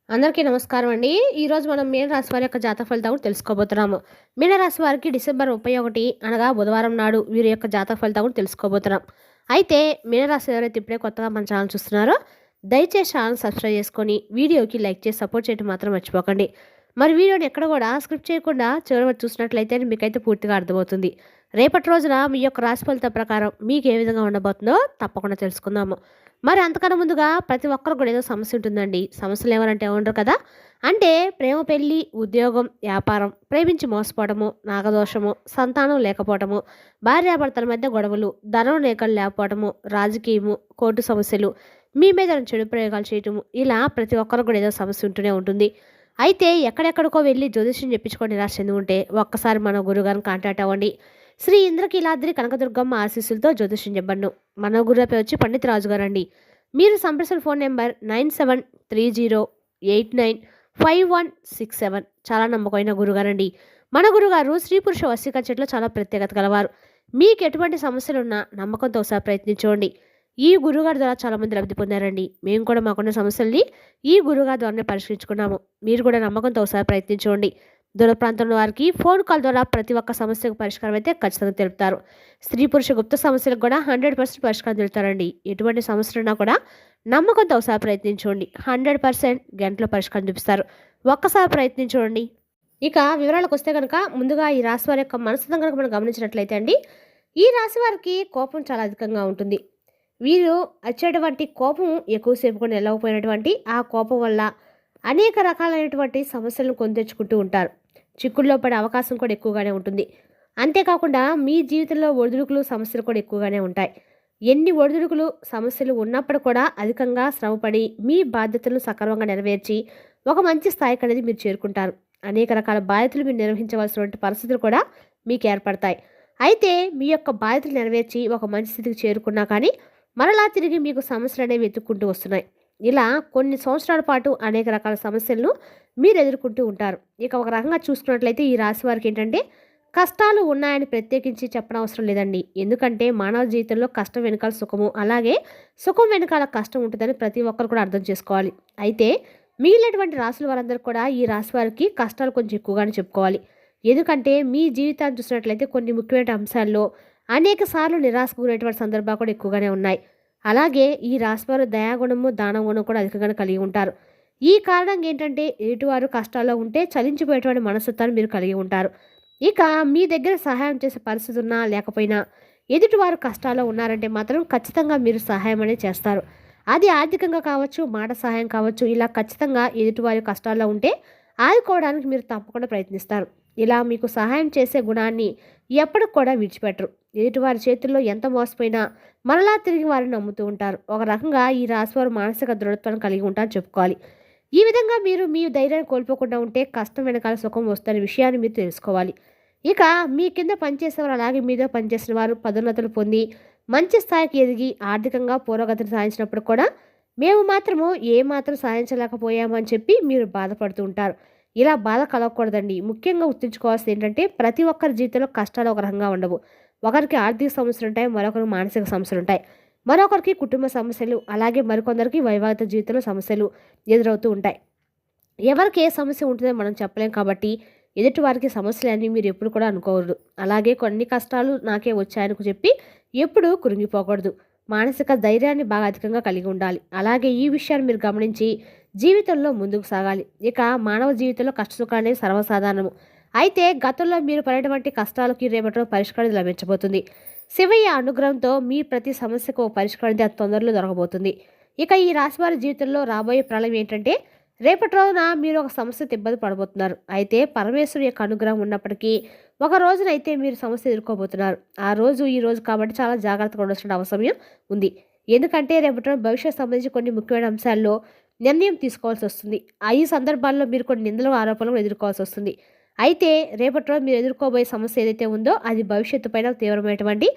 అందరికీ నమస్కారం అండి. ఈరోజు మనం మీనరాశి వారి యొక్క జాతక ఫలితాలు కూడా తెలుసుకోబోతున్నాము. మీనరాశి వారికి డిసెంబర్ 31 అనగా బుధవారం నాడు వీరి యొక్క జాతక ఫలితాలు కూడా తెలుసుకోబోతున్నాం. అయితే మీనరాశి ఎవరైతే ఇప్పుడే కొత్తగా మన ఛానల్ చూస్తున్నారో దయచేసి ఛానల్ సబ్స్క్రైబ్ చేసుకొని వీడియోకి లైక్ చేసి సపోర్ట్ చేయడం మాత్రం మర్చిపోకండి. మరి వీడియోని ఎక్కడ కూడా స్క్రిప్ట్ చేయకుండా చివరి వరకు చూసినట్లయితే మీకైతే పూర్తిగా అర్థమవుతుంది. రేపటి రోజున మీ యొక్క రాశి ఫలితం ప్రకారం మీకు ఏ విధంగా ఉండబోతుందో తప్పకుండా తెలుసుకుందాము. మరి అంతకన్నా ముందుగా ప్రతి ఒక్కరు కూడా ఏదో సమస్య ఉంటుందండి. సమస్యలు ఎవరంటే ఉండరు కదా. అంటే ప్రేమ, పెళ్లి, ఉద్యోగం, వ్యాపారం, ప్రేమించి మోసపోవడము, నాగదోషము, సంతానం లేకపోవడము, భార్యాభర్తల మధ్య గొడవలు, ధనం రేఖలు లేకపోవడము, రాజకీయము, కోర్టు సమస్యలు, మీ మీద చెడు ప్రయోగాలు చేయటము, ఇలా ప్రతి ఒక్కరు కూడా ఏదో సమస్య ఉంటూనే ఉంటుంది. అయితే ఎక్కడెక్కడికో వెళ్ళి జ్యోతిష్యం చెప్పించుకొని నిరాశ చెంది ఉంటే ఒక్కసారి మన గురుగారిని కాంటాక్ట్ అవ్వండి. శ్రీ ఇంద్రకీలాద్రి కనకదుర్గమ్మ ఆశీస్సులతో జ్యోతిష్యం చెప్పండు. మన గురుపై వచ్చి పండిత్ రాజు గారండి. మీరు సంప్రదించిన ఫోన్ నెంబర్ 9730895167. చాలా నమ్మకమైన గురుగారండి. మన గురుగారు స్త్రీ పురుష వశీకరణలో చాలా ప్రత్యేకత గలవారు. మీకు ఎటువంటి సమస్యలున్నా నమ్మకంతో ఒకసారి ప్రయత్నించండి. ఈ గురుగారి ద్వారా చాలామంది లబ్ధి పొందారండి. మేము కూడా మాకున్న సమస్యల్ని ఈ గురుగారి ద్వారానే పరిష్కరించుకున్నాము. మీరు కూడా నమ్మకంతో ఒకసారి ప్రయత్నించండి. దూర ప్రాంతంలో వారికి ఫోన్ కాల్ ద్వారా ప్రతి ఒక్క సమస్యకు పరిష్కారం అయితే ఖచ్చితంగా తెలుపుతారు. స్త్రీ పురుష గుప్త సమస్యలకు కూడా 100% పరిష్కారం తెలుపుతారండి. ఎటువంటి సమస్యలున్నా కూడా నమ్మకంతో ఒకసారి ప్రయత్నించండి. 100% గంటలో పరిష్కారం చూపిస్తారు. ఒక్కసారి ప్రయత్నించండి. ఇక వివరాలకు వస్తే కనుక ముందుగా ఈ రాశి వారి యొక్క మనస్తత్వం కనుక మనం గమనించినట్లయితే అండి, ఈ రాశి వారికి కోపం చాలా అధికంగా ఉంటుంది. వీరు వచ్చేటువంటి కోపం ఎక్కువసేపు కూడా నిలవకపోయినటువంటి ఆ కోపం వల్ల అనేక రకాలైనటువంటి సమస్యలను కొని తెచ్చుకుంటూ ఉంటారు. చిక్కుల్లో పడే అవకాశం కూడా ఎక్కువగానే ఉంటుంది. అంతేకాకుండా మీ జీవితంలో ఒడిదుడుకులు, సమస్యలు కూడా ఎక్కువగానే ఉంటాయి. ఎన్ని ఒడిదుడుకులు, సమస్యలు ఉన్నప్పుడు కూడా అధికంగా శ్రమపడి మీ బాధ్యతలను సక్రమంగా నెరవేర్చి ఒక మంచి స్థాయికి అనేది మీరు చేరుకుంటారు. అనేక రకాల బాధ్యతలు మీరు నిర్వహించవలసినటువంటి పరిస్థితులు కూడా మీకు ఏర్పడతాయి. అయితే మీ యొక్క బాధ్యతలు నెరవేర్చి ఒక మంచి స్థితికి చేరుకున్నా కానీ మరలా తిరిగి మీకు సమస్యలు అనేవి వెతుక్కుంటూ వస్తున్నాయి. ఇలా కొన్ని సంవత్సరాల పాటు అనేక రకాల సమస్యలను మీరు ఎదుర్కొంటూ ఉంటారు. ఇక ఒక రకంగా చూసుకున్నట్లయితే ఈ రాశి వారికి ఏంటంటే కష్టాలు ఉన్నాయని ప్రత్యేకించి చెప్పనవసరం లేదండి. ఎందుకంటే మానవ జీవితంలో కష్టం వెనకాల సుఖము, అలాగే సుఖం వెనకాల కష్టం ఉంటుందని ప్రతి ఒక్కరు కూడా అర్థం చేసుకోవాలి. అయితే మిగిలినటువంటి రాశుల వారందరూ కూడా ఈ రాశి వారికి కష్టాలు కొంచెం ఎక్కువగానే చెప్పుకోవాలి. ఎందుకంటే మీ జీవితాన్ని చూసినట్లయితే కొన్ని ముఖ్యమైన అంశాల్లో అనేక సార్లు నిరాశకు గురైనటువంటి సందర్భాలు కూడా ఎక్కువగానే ఉన్నాయి. అలాగే ఈ రాశివారు దయాగుణము, దాన గుణం కూడా అధికంగా కలిగి ఉంటారు. ఈ కారణంగా ఏంటంటే ఎదుటివారు కష్టాల్లో ఉంటే చలించిపోయేటువంటి మనస్తత్వాన్ని మీరు కలిగి ఉంటారు. ఇక మీ దగ్గర సహాయం చేసే పరిస్థితి ఉన్నా లేకపోయినా ఎదుటివారు కష్టాల్లో ఉన్నారంటే మాత్రం ఖచ్చితంగా మీరు సహాయం అనేది చేస్తారు. అది ఆర్థికంగా కావచ్చు, మాట సహాయం కావచ్చు. ఇలా ఖచ్చితంగా ఎదుటివారి కష్టాల్లో ఉంటే ఆదుకోవడానికి మీరు తప్పకుండా ప్రయత్నిస్తారు. ఇలా మీకు సహాయం చేసే గుణాన్ని ఎప్పటికి కూడా విడిచిపెట్టరు. ఎదుటివారి చేతుల్లో ఎంత మోసపోయినా మరలా తిరిగి వారిని నమ్ముతూ ఉంటారు. ఒక రకంగా ఈ రాశివారు మానసిక దృఢత్వాన్ని కలిగి ఉంటారని చెప్పుకోవాలి. ఈ విధంగా మీరు మీ ధైర్యాన్ని కోల్పోకుండా ఉంటే కష్టం వెనకాల సుఖం వస్తున్న విషయాన్ని మీరు తెలుసుకోవాలి. ఇక మీ కింద పనిచేసేవారు, అలాగే మీద పనిచేసిన వారు పదోన్నతులు పొంది మంచి స్థాయికి ఎదిగి ఆర్థికంగా పురోగతిని సాధించినప్పుడు కూడా మేము మాత్రము ఏమాత్రం సాధించలేకపోయామని చెప్పి మీరు బాధపడుతూ ఉంటారు. ఇలా బాధ కలగకూడదండి. ముఖ్యంగా గుర్తుంచుకోవాల్సింది ఏంటంటే ప్రతి ఒక్కరి జీవితంలో కష్టాలు ఒక రకంగా ఉండవు. ఒకరికి ఆర్థిక సమస్యలు ఉంటాయి, మరొకరికి మానసిక సమస్యలు ఉంటాయి, మరొకరికి కుటుంబ సమస్యలు, అలాగే మరికొందరికి వైవాహిక జీవితంలో సమస్యలు ఎదురవుతూ ఉంటాయి. ఎవరికి ఏ సమస్య ఉంటుందో మనం చెప్పలేం కాబట్టి ఎదుటి వారికి సమస్యలన్నీ మీరు ఎప్పుడు కూడా అనుకోకూడదు. అలాగే కొన్ని కష్టాలు నాకే వచ్చాయని చెప్పి ఎప్పుడూ కృంగిపోకూడదు. మానసిక ధైర్యాన్ని బాగా అధికంగా కలిగి ఉండాలి. అలాగే ఈ విషయాన్ని మీరు గమనించి జీవితంలో ముందుకు సాగాలి. ఇక మానవ జీవితంలో కష్టసుఖాలు అనేవి సర్వసాధారణము. అయితే గతంలో మీరు పడేటువంటి కష్టాలకి రేపటిలో పరిష్కారం లభించబోతుంది. శివయ్య అనుగ్రహంతో మీ ప్రతి సమస్యకు ఒక పరిష్కారం అతి తొందరలో దొరకబోతుంది. ఇక ఈ రాశివారి జీవితంలో రాబోయే ప్రళయం ఏంటంటే రేపటి రోజున మీరు ఒక సమస్యతో ఇబ్బంది పడబోతున్నారు. అయితే పరమేశ్వరు యొక్క అనుగ్రహం ఉన్నప్పటికీ ఒక రోజునైతే మీరు సమస్య ఎదుర్కోబోతున్నారు. ఆ రోజు ఈ రోజు కాబట్టి చాలా జాగ్రత్తగా ఉండాల్సిన అవసరం ఉంది. ఎందుకంటే రేపటి రోజు భవిష్యత్ సంబంధించి కొన్ని ముఖ్యమైన అంశాల్లో నిర్ణయం తీసుకోవాల్సి వస్తుంది. ఈ సందర్భాల్లో మీరు కొన్ని నిందలు, ఆరోపణలు ఎదుర్కోవాల్సి వస్తుంది. అయితే రేపటి రోజు మీరు ఎదుర్కోబోయే సమస్య ఏదైతే ఉందో అది భవిష్యత్తు పైన తీవ్రమైనటువంటి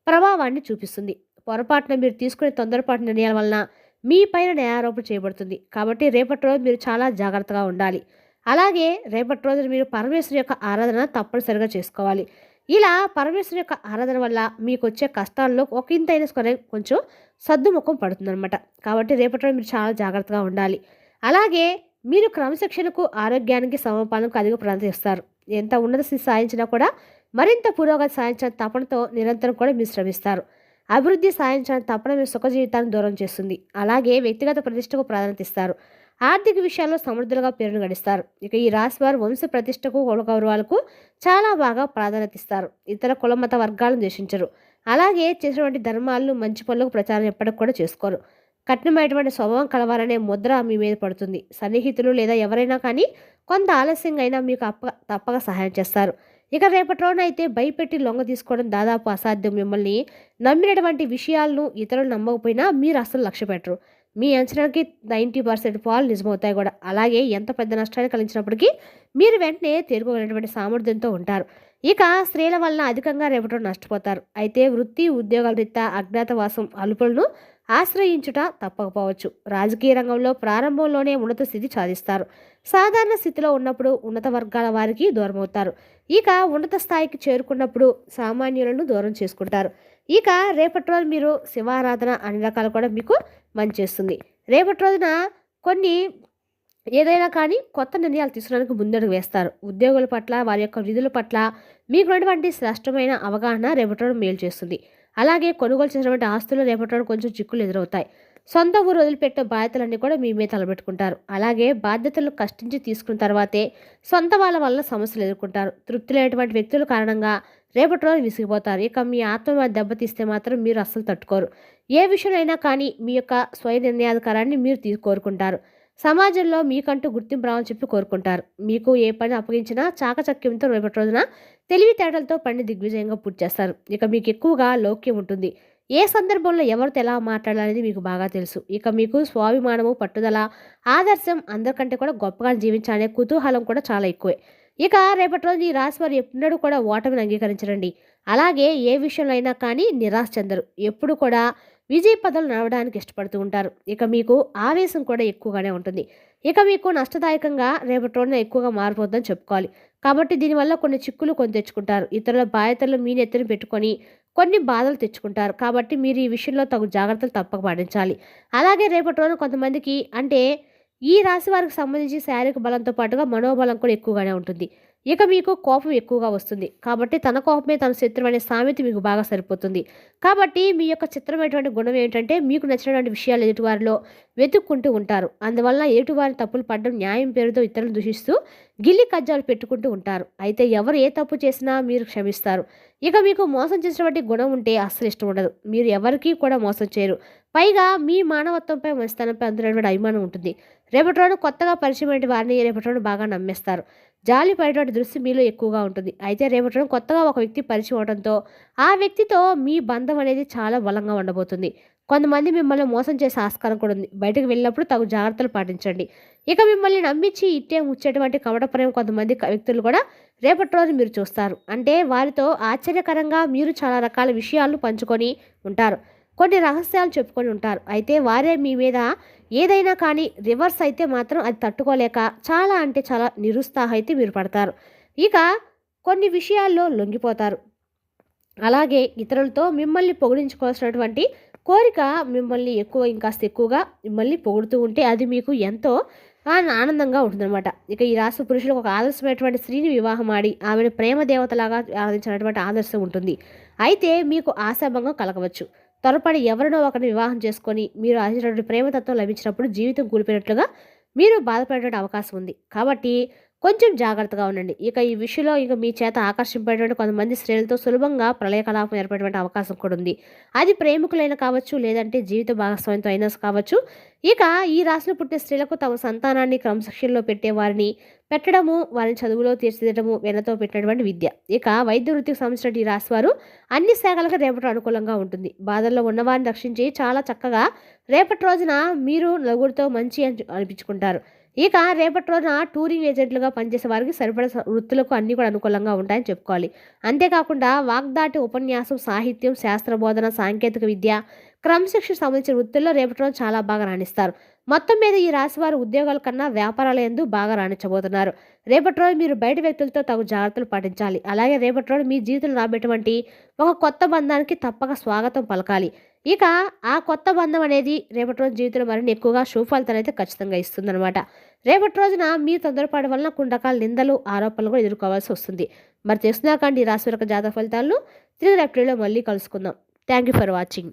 ప్రభావాన్ని చూపిస్తుంది. పొరపాటున మీరు తీసుకునే తొందరపాటు నిర్ణయాల వలన మీ పైన న్యాయారోపణ చేయబడుతుంది. కాబట్టి రేపటి రోజు మీరు చాలా జాగ్రత్తగా ఉండాలి. అలాగే రేపటి రోజున మీరు పరమేశ్వరు యొక్క ఆరాధన తప్పనిసరిగా చేసుకోవాలి. ఇలా పరమేశ్వరు యొక్క ఆరాధన వల్ల మీకు వచ్చే కష్టాల్లో ఒక ఇంతైన కొంచెం సద్దుముఖం పడుతుందన్నమాట. కాబట్టి రేపటి రోజు మీరు చాలా జాగ్రత్తగా ఉండాలి. అలాగే మీరు క్రమశిక్షణకు, ఆరోగ్యానికి, సమపాలనకు అధిక ప్రాధాన్యత ఇస్తారు. ఎంత ఉన్నత స్థితి సాధించినా కూడా మరింత పురోగతి సాధించిన తపనతో నిరంతరం కూడా మీరు శ్రమిస్తారు. అభివృద్ధి సాధించిన తపన మీ సుఖ జీవితాన్ని దూరం చేస్తుంది. అలాగే వ్యక్తిగత ప్రతిష్టకు ప్రాధాన్యత ఇస్తారు. ఆర్థిక విషయాల్లో సమృద్ధులుగా పేరును గడిస్తారు. ఇక ఈ రాశి వారు వంశ ప్రతిష్టకు, కుల గౌరవాలకు చాలా బాగా ప్రాధాన్యత ఇస్తారు. ఇతర కుల మత వర్గాలను ద్వేషించరు. అలాగే చేసినటువంటి ధర్మాలను, మంచి పనులకు ప్రచారం ఎప్పటికి కూడా చేసుకోరు. కఠినమైనటువంటి స్వభావం కలవాలనే ముద్ర మీ మీద పడుతుంది. సన్నిహితులు లేదా ఎవరైనా కానీ కొంత ఆలస్యంగా అయినా మీకు తప్పక సహాయం చేస్తారు. ఇక రేపటి రోజున అయితే భయపెట్టి లొంగ తీసుకోవడం దాదాపు అసాధ్యం. మిమ్మల్ని నమ్మినటువంటి విషయాలను ఇతరులు నమ్మకపోయినా మీరు అసలు లక్ష్య పెట్టరు. మీ అంచనాకి 90% పాలు నిజమవుతాయి కూడా. అలాగే ఎంత పెద్ద నష్టాన్ని కలిగించినప్పటికీ మీరు వెంటనే తేరుకోగలిగినటువంటి సామర్థ్యంతో ఉంటారు. ఇక స్త్రీల వలన అధికంగా రేపటి రోజు నష్టపోతారు. అయితే వృత్తి, ఉద్యోగాల రీత్యా అజ్ఞాతవాసం, అలుపులను ఆశ్రయించుట తప్పకపోవచ్చు. రాజకీయ రంగంలో ప్రారంభంలోనే ఉన్నత స్థితి సాధిస్తారు. సాధారణ స్థితిలో ఉన్నప్పుడు ఉన్నత వర్గాల వారికి దూరమవుతారు. ఇక ఉన్నత స్థాయికి చేరుకున్నప్పుడు సామాన్యులను దూరం చేసుకుంటారు. ఇక రేపటి రోజు మీరు శివారాధన అన్ని రకాలు కూడా మీకు మంచి చేస్తుంది. రేపటి రోజున కొన్ని ఏదైనా కానీ కొత్త నిర్ణయాలు తీసుకోవడానికి ముందడుగు వేస్తారు. ఉద్యోగుల పట్ల, వారి యొక్క విధుల పట్ల మీకున్నటువంటి శ్రేష్టమైన అవగాహన రేపటి రోజు మేలు చేస్తుంది. అలాగే కొనుగోలు చేసినటువంటి ఆస్తులు రేపటి రోజు కొంచెం చిక్కులు ఎదురవుతాయి. సొంత ఊరు వదిలిపెట్టే బాధ్యతలన్నీ కూడా మీ మీద తలబెట్టుకుంటారు. అలాగే బాధ్యతలు కష్టించి తీసుకున్న తర్వాతే సొంత వాళ్ళ వల్ల సమస్యలు ఎదుర్కొంటారు. తృప్తి లేనటువంటి వ్యక్తుల కారణంగా రేపటి రోజు విసిగిపోతారు. ఇక మీ ఆత్మ దెబ్బతీస్తే మాత్రం మీరు అస్సలు తట్టుకోరు. ఏ విషయంలో కానీ మీ యొక్క స్వయ నిర్ణయాధికారాన్ని మీరు కోరుకుంటారు. సమాజంలో మీకంటూ గుర్తింపు రావాలని చెప్పి కోరుకుంటారు. మీకు ఏ పని అప్పగించినా చాకచక్యంతో రేపటి రోజున తెలివితేటలతో పని దిగ్విజయంగా పూర్తి చేస్తారు. ఇక మీకు ఎక్కువగా లౌక్యం ఉంటుంది. ఏ సందర్భంలో ఎవరితో ఎలా మాట్లాడాలనేది మీకు బాగా తెలుసు. ఇక మీకు స్వాభిమానము, పట్టుదల, ఆదర్శం, అందరికంటే కూడా గొప్పగా జీవించాలనే కుతూహలం కూడా చాలా ఎక్కువే. ఇక రేపటి రోజు ఈ రాశి వారు ఎప్పుడూ కూడా ఓటమిని అంగీకరించరండి. అలాగే ఏ విషయంలో అయినా కానీ నిరాశ చెందరు. ఎప్పుడు కూడా విజయ పదాలు నడవడానికి ఇష్టపడుతూ ఉంటారు. ఇక మీకు ఆవేశం కూడా ఎక్కువగానే ఉంటుంది. ఇక మీకు నష్టదాయకంగా రేపటి రోజున ఎక్కువగా మారిపోతుందని చెప్పుకోవాలి. కాబట్టి దీనివల్ల కొన్ని చిక్కులు కొని తెచ్చుకుంటారు. ఇతరుల బాధ్యతలు మీ నెత్తిన పెట్టుకొని కొన్ని బాధలు తెచ్చుకుంటారు. కాబట్టి మీరు ఈ విషయంలో తగు జాగ్రత్తలు తప్పక పాటించాలి. అలాగే రేపటి రోజున కొంతమందికి అంటే ఈ రాశి వారికి సంబంధించి శారీరక బలంతో పాటుగా మనోబలం కూడా ఎక్కువగానే ఉంటుంది. ఇక మీకు కోపం ఎక్కువగా వస్తుంది. కాబట్టి తన కోపమే తన శత్రువు అనే సామెత మీకు బాగా సరిపోతుంది. కాబట్టి మీ యొక్క చిత్రమైనటువంటి గుణం ఏంటంటే మీకు నచ్చినటువంటి విషయాలు ఎదుటివారిలో వెతుక్కుంటూ ఉంటారు. అందువల్ల ఎదుటివారి తప్పులు పడడం, న్యాయం పేరుతో ఇతరులను దూషిస్తూ గిల్లి కజ్జాలు పెట్టుకుంటూ ఉంటారు. అయితే ఎవరు ఏ తప్పు చేసినా మీరు క్షమిస్తారు. ఇక మీకు మోసం చేసినటువంటి గుణం ఉంటే అస్సలు ఇష్టం ఉండదు. మీరు ఎవరికీ కూడా మోసం చేయరు. పైగా మీ మానవత్వంపై, మంచితనంపై అందులోటువంటి అభిమానం ఉంటుంది. రేపటి రోజున కొత్తగా పరిచయమైన వారిని రేపటి రోజున బాగా నమ్మేస్తారు. జాలి పడేటువంటి దృష్టి మీలో ఎక్కువగా ఉంటుంది. అయితే రేపటి రోజున కొత్తగా ఒక వ్యక్తి పరిచయం అవడంతో ఆ వ్యక్తితో మీ బంధం అనేది చాలా బలంగా ఉండబోతుంది. కొంతమంది మిమ్మల్ని మోసం చేసే ఆస్కారం కూడా ఉంది. బయటకు వెళ్ళినప్పుడు తగు జాగ్రత్తలు పాటించండి. ఇక మిమ్మల్ని నమ్మించి ఇట్టే ముచ్చేటువంటి కవటప్రేమ కొంతమంది వ్యక్తులు కూడా రేపటి రోజు మీరు చూస్తారు. అంటే వారితో ఆశ్చర్యకరంగా మీరు చాలా రకాల విషయాలను పంచుకొని ఉంటారు. కొన్ని రహస్యాలు చెప్పుకొని ఉంటారు. అయితే వారే మీ మీద ఏదైనా కానీ రివర్స్ అయితే మాత్రం అది తట్టుకోలేక చాలా అంటే చాలా నిరుత్సాహం అయితే మీరు పడతారు. ఇక కొన్ని విషయాల్లో లొంగిపోతారు. అలాగే ఇతరులతో మిమ్మల్ని పొగిడించుకోవాల్సినటువంటి కోరిక మిమ్మల్ని ఇంకాస్త ఎక్కువగా మిమ్మల్ని పొగుడుతూ ఉంటే అది మీకు ఎంతో ఆనందంగా ఉంటుందన్నమాట. ఇక ఈ రాశి పురుషులకు ఒక ఆదర్శమైనటువంటి స్త్రీని వివాహం ఆడి ఆమెను ప్రేమ దేవతలాగా ఆరాధించినటువంటి ఆదర్శం ఉంటుంది. అయితే మీకు ఆశాభంగం కలగవచ్చు. త్వరపడి ఎవరినో ఒకరిని వివాహం చేసుకొని మీరు ఆశించినటువంటి ప్రేమతత్వం లభించినప్పుడు జీవితం కూలిపోయినట్లుగా మీరు బాధపడేటువంటి అవకాశం ఉంది. కాబట్టి కొంచెం జాగ్రత్తగా ఉండండి. ఇక ఈ విషయంలో మీ చేత ఆకర్షింపేటువంటి కొంతమంది స్త్రీలతో సులభంగా ప్రళయకలాపం ఏర్పడేటువంటి అవకాశం కూడా ఉంది. అది ప్రేమికులైన కావచ్చు, లేదంటే జీవిత భాగస్వామితో అయినా కావచ్చు. ఇక ఈ రాశిలో పుట్టిన స్త్రీలకు తమ సంతానాన్ని క్రమశిక్షణలో పెట్టడము, వారిని చదువులో తీర్చిదిద్దడము వెనతో పెట్టినటువంటి విద్య. ఇక వైద్య వృత్తికి సంబంధించిన ఈ రాశి వారు అన్ని శాఖలకు రేపటి అనుకూలంగా ఉంటుంది. బాధల్లో ఉన్నవారిని రక్షించి చాలా చక్కగా రేపటి రోజున మీరు నలుగురితో మంచి అనిపించుకుంటారు. ఇక రేపటి రోజున టూరింగ్ ఏజెంట్లుగా పనిచేసే వారికి సరిపడే వృత్తులకు అన్నీ కూడా అనుకూలంగా ఉంటాయని చెప్పుకోవాలి. అంతేకాకుండా వాగ్దాటి, ఉపన్యాసం, సాహిత్యం, శాస్త్ర బోధన, సాంకేతిక విద్య, క్రమశిక్షణ సంబంధించిన వృత్తుల్లో రేపటి రోజు చాలా బాగా రాణిస్తారు. మొత్తం మీద ఈ రాశి వారు ఉద్యోగాల కన్నా వ్యాపారాల యందు బాగా రాణించబోతున్నారు. రేపటి రోజు మీరు బయట వ్యక్తులతో తగు జాగ్రత్తలు పాటించాలి. అలాగే రేపటి రోజు మీ జీవితంలో రాబేటువంటి ఒక కొత్త బంధానికి తప్పక స్వాగతం పలకాలి. ఇక ఆ కొత్త బంధం అనేది రేపటి రోజు జీవితంలో మరిన్ని ఎక్కువగా శుభ ఫలితాలు అయితే ఖచ్చితంగా ఇస్తుందన్నమాట. రేపటి రోజున మీ తొందరపాటు వలన కొన్ని రకాల నిందలు, ఆరోపణలు కూడా ఎదుర్కోవాల్సి వస్తుంది. మరి తెలుసుకున్నాకండి ఈ రాశి వారి యొక్క జాతక ఫలితాలను తిరిగి రేపటిలో మళ్ళీ కలుసుకుందాం. Thank you for watching.